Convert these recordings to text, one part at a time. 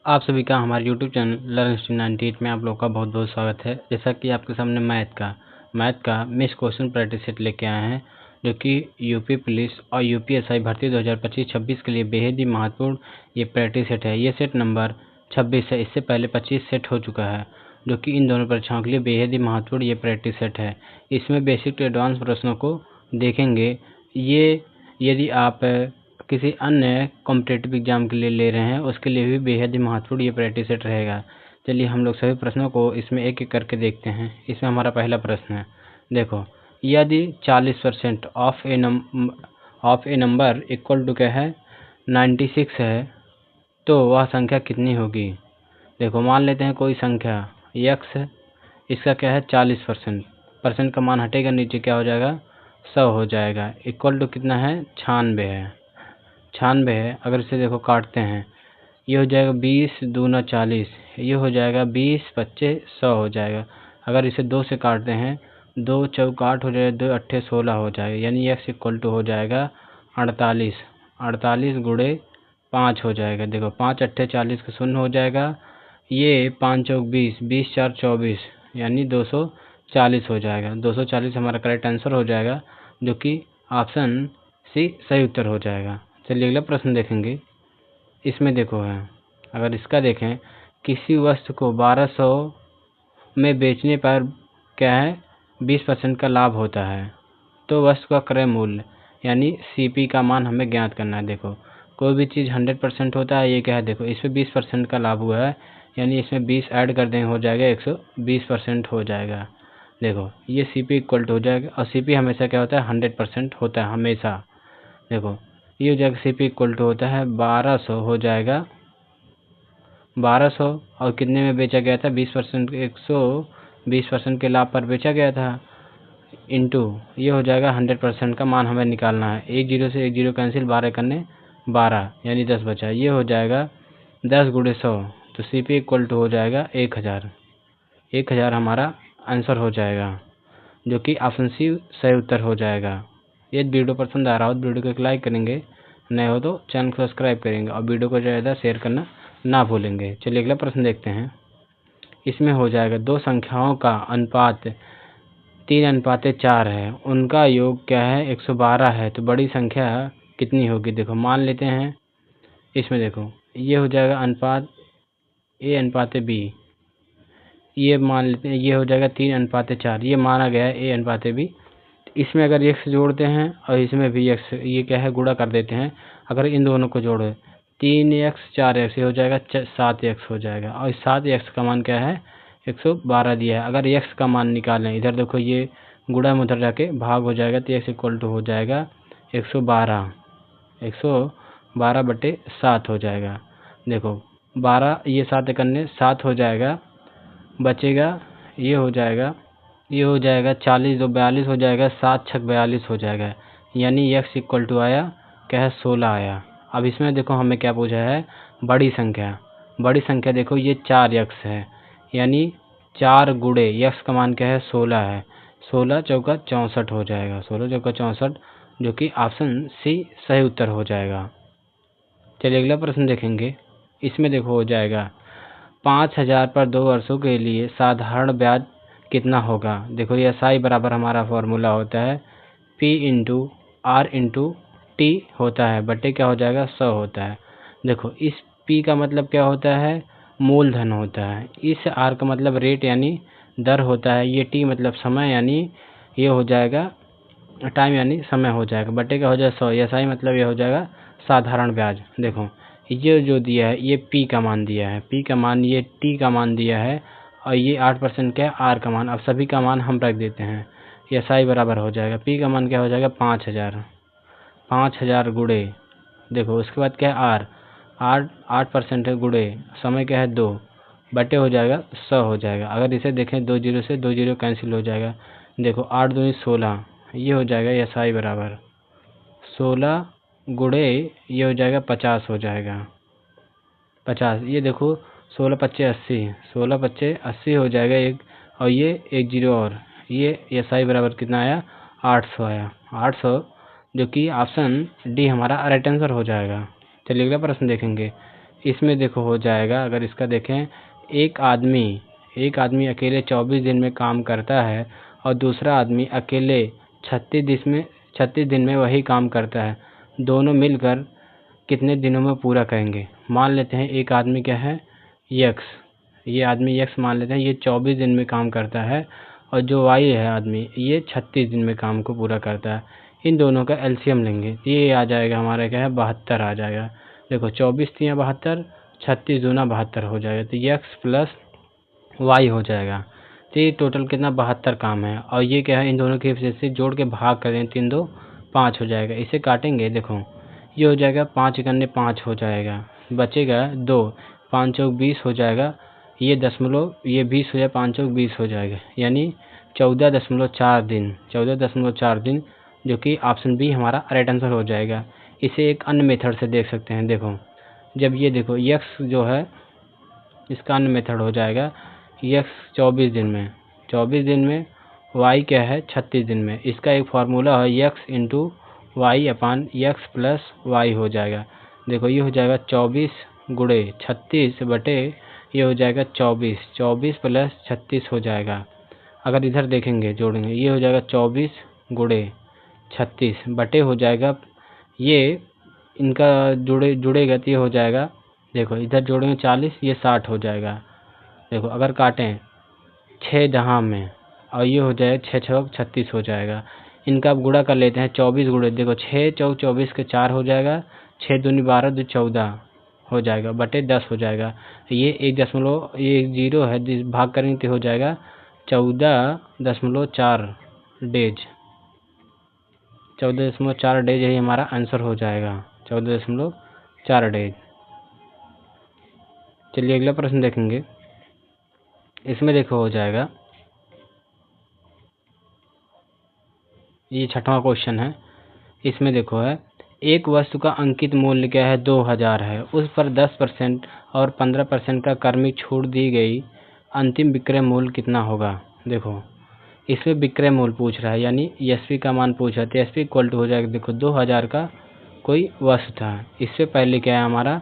आप सभी का हमारे YouTube चैनल लर्न स्ट्रीम 98 में आप लोगों का बहुत बहुत स्वागत है। जैसा कि आपके सामने मैथ का मिस क्वेश्चन प्रैक्टिस सेट लेके आए हैं, जो कि यूपी पुलिस और यूपीएसआई भर्ती 2025-26 के लिए बेहद ही महत्वपूर्ण ये प्रैक्टिस सेट है। ये सेट नंबर 26 है। इससे पहले 25 सेट हो चुका है, जो कि इन दोनों परीक्षाओं के लिए बेहद ही महत्वपूर्ण ये प्रैक्टिस सेट है। इसमें बेसिक टू एडवांस प्रश्नों को देखेंगे। ये यदि आप किसी अन्य कॉम्पिटिटिव एग्जाम के लिए ले रहे हैं, उसके लिए भी बेहद ही महत्वपूर्ण ये प्रैक्टिस सेट रहेगा। चलिए हम लोग सभी प्रश्नों को इसमें एक एक करके देखते हैं। इसमें हमारा पहला प्रश्न है, देखो, यदि 40% of a number equal to क्या है 96 है, तो वह संख्या कितनी होगी। देखो, मान लेते हैं कोई संख्या x है, इसका क्या है 40%, परसेंट का मान हटेगा, नीचे क्या हो जाएगा 100 हो जाएगा। इक्वल टू कितना है 96 है। अगर इसे देखो काटते हैं, ये हो जाएगा 20 दूना 40, ये हो जाएगा 20 25 100 हो जाएगा। अगर इसे 2 से काटते हैं, 2 चौक 8 हो जाएगा, 2 अट्ठे 16 हो जाएगा, यानी x इक्वल टू हो जाएगा 48 गुणे 5 हो जाएगा। देखो 5 अट्ठे 40 का 0 हो जाएगा, ये 5 चौक 20, 20 4 24, यानी 240 हो जाएगा। 240 हमारा करेक्ट आंसर हो जाएगा, जो कि ऑप्शन सी सही उत्तर हो जाएगा। चलिए अगला प्रश्न देखेंगे। इसमें देखो है, अगर इसका देखें, किसी वस्तु को 1200 में बेचने पर क्या है 20% का लाभ होता है, तो वस्तु का क्रय मूल्य यानी सीपी का मान हमें ज्ञात करना है। देखो, कोई भी चीज़ 100% होता है, ये क्या है, देखो इसमें 20% का लाभ हुआ है, यानी इसमें 20 ऐड कर देंगे, हो जाएगा 120% हो जाएगा। देखो ये सीपी इक्वल टू हो जाएगा, और सीपी हमेशा क्या होता है 100% होता है हमेशा। देखो ये हो जाएगा सीपी इक्वल टू होता है 1200 हो जाएगा 1200, और कितने में बेचा गया था 20%, 120% के लाभ पर बेचा गया था, इंटू ये हो जाएगा 100% का मान हमें निकालना है। एक जीरो से एक जीरो कैंसिल, 12 करने 12, यानी 10 बचा। ये हो जाएगा 10 गुणे 100, तो सीपी इक्वल टू हो जाएगा 1000 हमारा आंसर हो जाएगा, जो कि ऑप्शन सी सही उत्तर हो जाएगा। यदि वीडियो पसंद आ रहा हो तो वीडियो को एक लाइक करेंगे, नए हो तो चैनल को सब्सक्राइब करेंगे, और वीडियो को ज़्यादा शेयर करना ना भूलेंगे। चलिए अगला प्रश्न देखते हैं। इसमें हो जाएगा दो संख्याओं का अनुपात 3:4 है, उनका योग क्या है 112 है, तो बड़ी संख्या कितनी होगी। देखो मान लेते हैं, इसमें देखो ये हो जाएगा अनुपात A/B, ये मान लेते हैं ये हो जाएगा 3:4, ये माना गया है A/B। इसमें अगर x जोड़ते हैं और इसमें भी x, ये क्या है गुणा कर देते हैं, अगर इन दोनों को जोड़े 3x 4x, ये हो जाएगा 7x हो जाएगा, और 7x का मान क्या है 112 दिया है। अगर x का मान निकालें, इधर देखो ये गुणा में उधर जाके भाग हो जाएगा, तो x इक्वल टू हो जाएगा 112/7 हो जाएगा। देखो 12 ये 7 करने 7 हो जाएगा, बचेगा ये हो जाएगा 40 2 42 हो जाएगा, 7 6 42 हो जाएगा, यानी x इक्वल टू आया क्या है 16 आया। अब इसमें देखो हमें क्या पूछा है बड़ी संख्या देखो ये 4x है, यानी 4 गुणे x का मान क्या है 16 है, 16 चौका 64 हो जाएगा, 16 चौका 64, जो कि ऑप्शन सी सही उत्तर हो जाएगा। चलिए अगला प्रश्न देखेंगे। इसमें देखो हो जाएगा 5000 पर 2 वर्षों के लिए साधारण ब्याज कितना होगा। देखो ये SI बराबर हमारा फॉर्मूला होता है P/R/T होता है, बटे क्या हो जाएगा 100 होता है। देखो इस P का मतलब क्या होता है मूलधन होता है, इस R का मतलब रेट यानी दर होता है, ये T मतलब समय, यानी ये हो जाएगा टाइम यानी समय हो जाएगा, बटे क्या हो जाएगा 100, SI मतलब ये हो जाएगा साधारण ब्याज। देखो ये जो दिया है ये P का मान दिया है, P का मान, ये T का मान दिया है, और ये 8% क्या है R का मान। अब सभी का मान हम रख देते हैं, ये SI बराबर हो जाएगा P का मान क्या हो जाएगा 5000 गुणे, देखो उसके बाद क्या है R 8% है, गुणे समय क्या है 2, बटे हो जाएगा 100 हो जाएगा। अगर इसे देखें 2 जीरो से 2 जीरो कैंसिल हो जाएगा, देखो 8 दूनी 16, ये हो जाएगा SI बराबर 16 गुणे ये हो जाएगा 50 हो जाएगा 50, ये देखो 16 पच्चे 80, 16 पच्चे 80 हो जाएगा एक, और ये एक जीरो, और ये SI बराबर कितना आया 800 आया, 800, जो कि ऑप्शन डी हमारा राइट आंसर हो जाएगा। चलिए अगला प्रश्न देखेंगे। इसमें देखो हो जाएगा, अगर इसका देखें, एक आदमी अकेले 24 दिन में काम करता है और दूसरा आदमी अकेले 36 दिन में वही काम करता है। दोनों मिलकर कितने दिनों में पूरा करेंगे? मान लेते हैं एक आदमी क्या है, यक्स, ये आदमी यक्स मान लेते हैं, ये 24 दिन में काम करता है और जो वाई है आदमी, ये 36 दिन में काम को पूरा करता है। इन दोनों का एलसीएम लेंगे, ये आ जाएगा हमारा क्या है, 72 आ जाएगा। देखो 24 3 72, 36 दूना 72 हो जाएगा, तो यक्स प्लस वाई हो जाएगा। तो ये टोटल कितना 72 काम है, और ये क्या है, इन दोनों की वजह से जोड़ के भाग करें, 3 2 5 हो जाएगा। इसे काटेंगे, देखो ये हो जाएगा 5 एकन्ने 5 हो जाएगा, बचेगा 2, 5 चौक 20 हो जाएगा, ये 20 हो जाए, 5 चौक 20 हो जाएगा, यानी 14.4 दिन, 14.4 दिन, जो कि ऑप्शन बी हमारा राइट आंसर हो जाएगा। इसे एक अन्य मेथड से देख सकते हैं, देखो जब ये देखो यक्स जो है, इसका अन्य मेथड हो जाएगा, यक्स 24 दिन में, वाई क्या है 36 दिन में। इसका एक फार्मूला है यक्स इंटू वाई अपान यक्स प्लस वाई हो जाएगा। देखो ये हो जाएगा 24 गुणे 36 बटे, ये हो जाएगा 24 प्लस 36 हो जाएगा। अगर इधर देखेंगे जोड़ेंगे, ये हो जाएगा 24 गुणे 36 बटे हो जाएगा, ये इनका जुड़ेगा तो ये हो जाएगा, देखो इधर जोड़ेंगे 40, ये 60 हो जाएगा। देखो अगर काटें 6 जहाँ में, और ये हो जाएगा 6 छक 36 हो जाएगा। इनका अब गुणा कर लेते हैं, 24 गुणे, देखो 6 चौक 24 के 4 हो जाएगा, 6 दूनी 12 2 14 हो जाएगा, बटे 10 हो जाएगा। ये 1 जीरो है, जिस भाग करेंगे तो हो जाएगा 14.4 डेज, 14.4 डेज, यही हमारा आंसर हो जाएगा, 14.4 डेज। चलिए अगला प्रश्न देखेंगे। इसमें देखो हो जाएगा, ये 6वां क्वेश्चन है। इसमें देखो है, एक वस्तु का अंकित मूल्य क्या है, 2000 है, उस पर 10% और 15% का क्रमिक छूट दी गई, अंतिम विक्रय मूल्य कितना होगा? देखो इसमें विक्रय मूल्य पूछ रहा है, यानी एसपी का मान पूछ रहा है, तो एसपी इक्वल टू हो जाएगा, देखो 2000 का कोई वस्तु था, इससे पहले क्या है हमारा,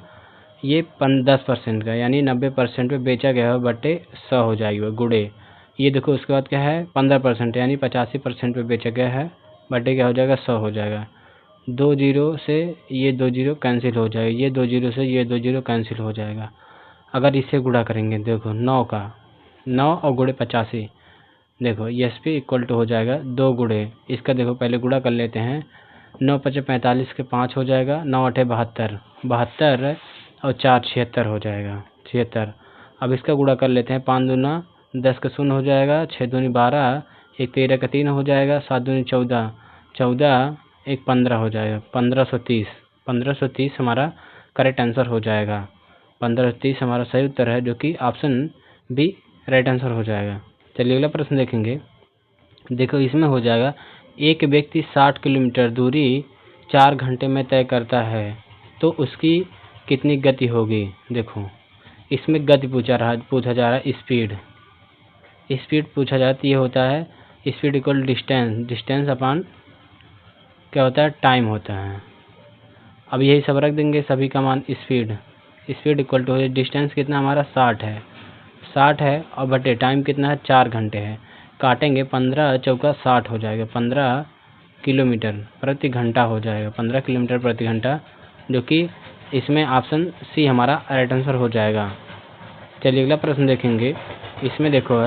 ये 10% का, यानी 90% पे बेचा गया है, बटे 100 हो जाएगी गुड़े। ये देखो उसके बाद क्या है 15%, यानी 85% पे बेचा गया है, बटे क्या हो जाएगा 100 हो जाएगा। 2 जीरो से ये 2 जीरो कैंसिल हो जाएगा, ये 2 जीरो से ये 2 जीरो कैंसिल हो जाएगा। अगर इसे गुणा करेंगे, देखो 9 और गुणे 85, देखो एस पी इक्वल टू हो जाएगा 2 गुणे, इसका देखो पहले गुणा कर लेते हैं, 9 5 45 के 5 हो जाएगा, 9 8 72 और 4 76 हो जाएगा, 76। अब इसका गुणा कर लेते हैं, 5 दूना 10 का 0 हो जाएगा, 6 दूनी 12, 1 13 का 3 हो जाएगा, 7 दूनी 14, 14 1 15 हो जाएगा, 1530 हमारा करेक्ट आंसर हो जाएगा। 1530 हमारा सही उत्तर है, जो कि ऑप्शन बी राइट आंसर हो जाएगा। चलिए अगला प्रश्न देखेंगे। देखो इसमें हो जाएगा, एक व्यक्ति 60 किलोमीटर दूरी 4 घंटे में तय करता है, तो उसकी कितनी गति होगी? देखो इसमें गति पूछा जा रहा है, स्पीड पूछा जाता है। ये होता है स्पीड इक्वल डिस्टेंस अपॉन क्या होता है, टाइम होता है। अब यही सब रख देंगे, सभी का मान स्पीड इक्वल टू डिस्टेंस कितना हमारा 60 है और बटे टाइम कितना है 4 घंटे है। काटेंगे 15 चौका 60 हो जाएगा, 15 किलोमीटर प्रति घंटा हो जाएगा, 15 किलोमीटर प्रति घंटा, जो कि इसमें ऑप्शन सी हमारा राइट आंसर हो जाएगा। चलिए अगला प्रश्न देखेंगे। इसमें देखो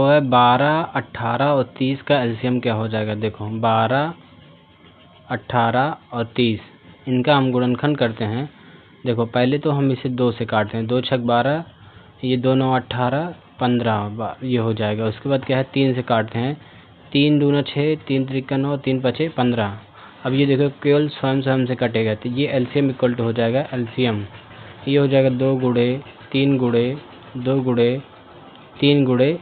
है 12, 18 और 30 का एलसीएम क्या हो जाएगा? देखो 12, 18 और 30, इनका हम गुणनखंड करते हैं। देखो पहले तो हम इसे 2 से काटते हैं, 2 छक 12, ये 2 9 18 15 ये हो जाएगा। उसके बाद क्या है 3 से काटते हैं, 3 दूना 6, 3 त्रिका 9, 3 पचे 15। अब ये देखो केवल स्वयं से कटेगा, तो ये एलसीएम इक्वल टू हो जाएगा, एलसीएम ये हो जाएगा 2 गुणे 3 गुणे 2 गुणे 3 गुणे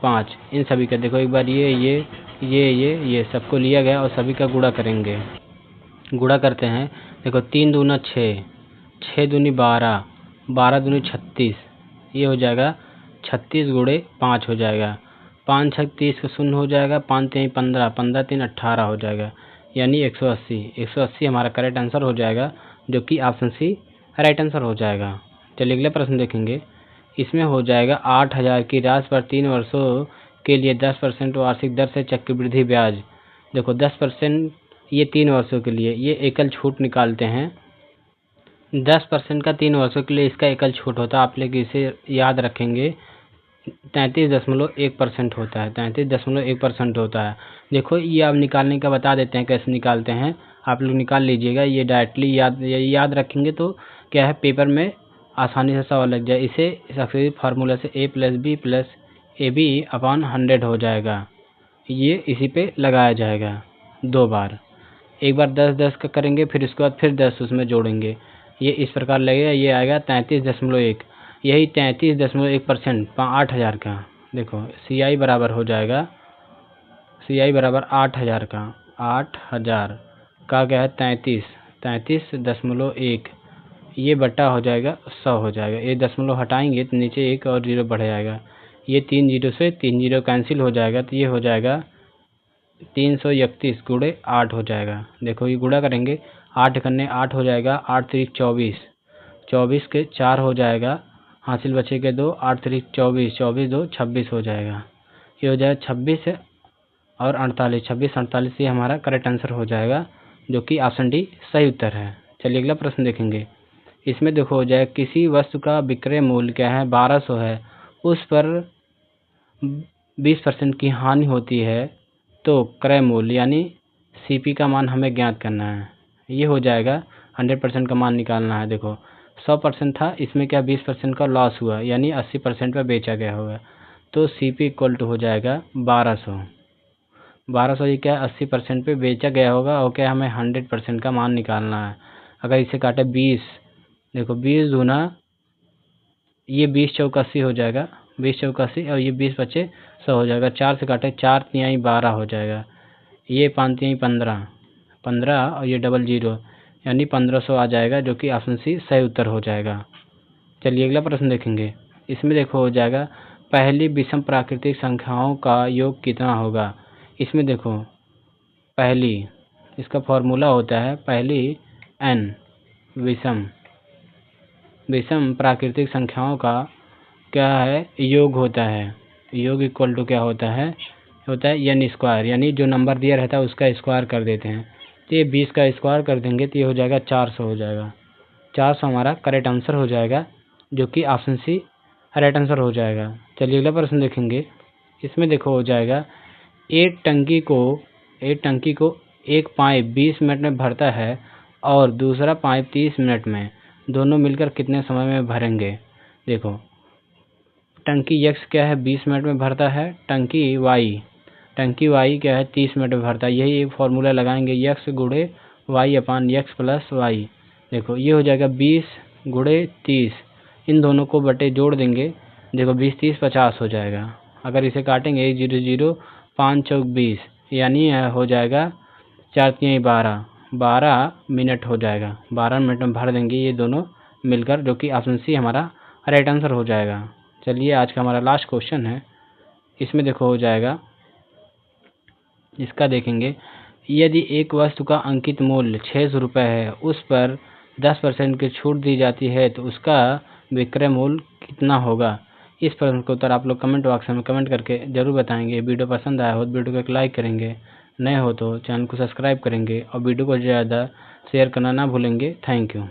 5। इन सभी का देखो एक बार ये सबको लिया गया और सभी का गुणा करेंगे। गुणा करते हैं, देखो 3 दूना 6, 6 दूनी 12, 12 दूनी 36, ये हो जाएगा 36 गुणे 5 हो जाएगा, 5 छक 30 का 0 हो जाएगा, 5 3 15, 15 3 18 हो जाएगा, यानी 180 हमारा करेक्ट आंसर हो जाएगा, जो कि ऑप्शन सी राइट आंसर हो जाएगा। चलिए अगला प्रश्न देखेंगे। इसमें हो जाएगा 8,000 की राशि पर 3 वर्षों के लिए 10% वार्षिक दर से चक्रवृद्धि ब्याज। देखो 10% ये 3 वर्षों के लिए, ये एकल छूट निकालते हैं। 10% का 3 वर्षों के लिए इसका एकल छूट होता है, आप लोग इसे याद रखेंगे 33.1% होता है, 33.1% होता है। देखो ये अब निकालने का बता देते हैं कैसे निकालते हैं, आप लोग निकाल लीजिएगा। ये डायरेक्टली याद रखेंगे तो क्या है, पेपर में आसानी से सवाल लग जाए। इसे सक्सेसिव फार्मूला से a + b + ab/100 हो जाएगा। ये इसी पे लगाया जाएगा 2 बार, एक बार 10-10 का करेंगे, फिर उसके बाद फिर 10 उसमें जोड़ेंगे। ये इस प्रकार लगेगा, ये आएगा 33.1। यही 33.1% 8,000 का। देखो CI बराबर हो जाएगा, CI बराबर 8,000 का, 8,000 का क्या है 33.1, ये बटा हो जाएगा 100 हो जाएगा। ये दशमलव हटाएंगे तो नीचे एक और जीरो बढ़ जाएगा, ये 3 जीरो से 3 जीरो कैंसिल हो जाएगा, तो ये हो जाएगा 331 गुणे 8 हो जाएगा। देखो ये गुणा करेंगे, 8 करने 8 हो जाएगा, 8 3 24, 24 के 4 हो जाएगा, हासिल बचे के 2, 8 3 24, 24 2 26 हो जाएगा। ये हो जाएगा 26 और 48, 26 48, ये हमारा करेक्ट आंसर हो जाएगा, जो कि ऑप्शन डी सही उत्तर है। चलिए अगला प्रश्न देखेंगे। इसमें देखो हो जाए किसी वस्तु का विक्रय मूल्य क्या है 1200 है, उस पर 20% की हानि होती है, तो क्रय मूल्य यानी CP का मान हमें ज्ञात करना है। ये हो जाएगा 100% का मान निकालना है। देखो 100% था, इसमें क्या 20% का लॉस हुआ, यानी 80% पर बेचा गया होगा, तो CP इक्वल टू हो जाएगा 1200। 1200 ये क्या 80% पे बेचा गया होगा, और क्या हमें 100% का मान निकालना है। अगर इसे काटे 20, देखो 20 दूना, ये 20 चौक 80 हो जाएगा, 20 चौक 80, और ये 20 बचे 100 हो जाएगा। 4 से काटे 4 तिहाई 12 हो जाएगा, ये 5 तिहाई 15, 15 और ये डबल जीरो, यानी 1500 आ जाएगा, जो कि ऑप्शन सी सही उत्तर हो जाएगा। चलिए अगला प्रश्न देखेंगे। इसमें देखो हो जाएगा पहली विषम प्राकृतिक संख्याओं का योग कितना होगा। इसमें देखो पहली, इसका फॉर्मूला होता है पहली n विषम प्राकृतिक संख्याओं का क्या है योग होता है। योग इक्वल टू क्या होता है n स्क्वायर, यानी जो नंबर दिया रहता है उसका स्क्वायर कर देते हैं। तो ये 20 का स्क्वायर कर देंगे तो ये हो जाएगा 400 हो जाएगा। 400 हमारा करेक्ट आंसर हो जाएगा, जो कि ऑप्शन सी राइट आंसर हो जाएगा। चलिए अगला प्रश्न देखेंगे। इसमें देखो हो जाएगा एक टंकी को एक पाइप 20 मिनट में भरता है और दूसरा पाइप 30 मिनट में, दोनों मिलकर कितने समय में भरेंगे। देखो टंकी x क्या है 20 मिनट में भरता है, टंकी y क्या है 30 मिनट में भरता है। यही एक फार्मूला लगाएंगे, x गुणे y/x प्लस y। देखो ये हो जाएगा 20 गुणे 30, इन दोनों को बटे जोड़ देंगे। देखो 20 30 50 हो जाएगा। अगर इसे काटेंगे 1 0 0 5 चौक 20, यानी हो जाएगा 4 तिहाई 12 मिनट हो जाएगा। 12 मिनट में भर देंगे ये दोनों मिलकर, जो कि ऑप्शन सी हमारा राइट आंसर हो जाएगा। चलिए आज का हमारा लास्ट क्वेश्चन है। इसमें देखो हो जाएगा, इसका देखेंगे। यदि एक वस्तु का अंकित मूल्य 600 रुपये है, उस पर 10% की छूट दी जाती है, तो उसका विक्रय मूल्य कितना होगा। इस प्रश्न का उत्तर आप लोग कमेंट बॉक्स में कमेंट करके जरूर बताएंगे। वीडियो पसंद आया हो तो वीडियो को एक लाइक करेंगे, नए हो तो चैनल को सब्सक्राइब करेंगे और वीडियो को ज़्यादा शेयर करना ना भूलेंगे। Thank you.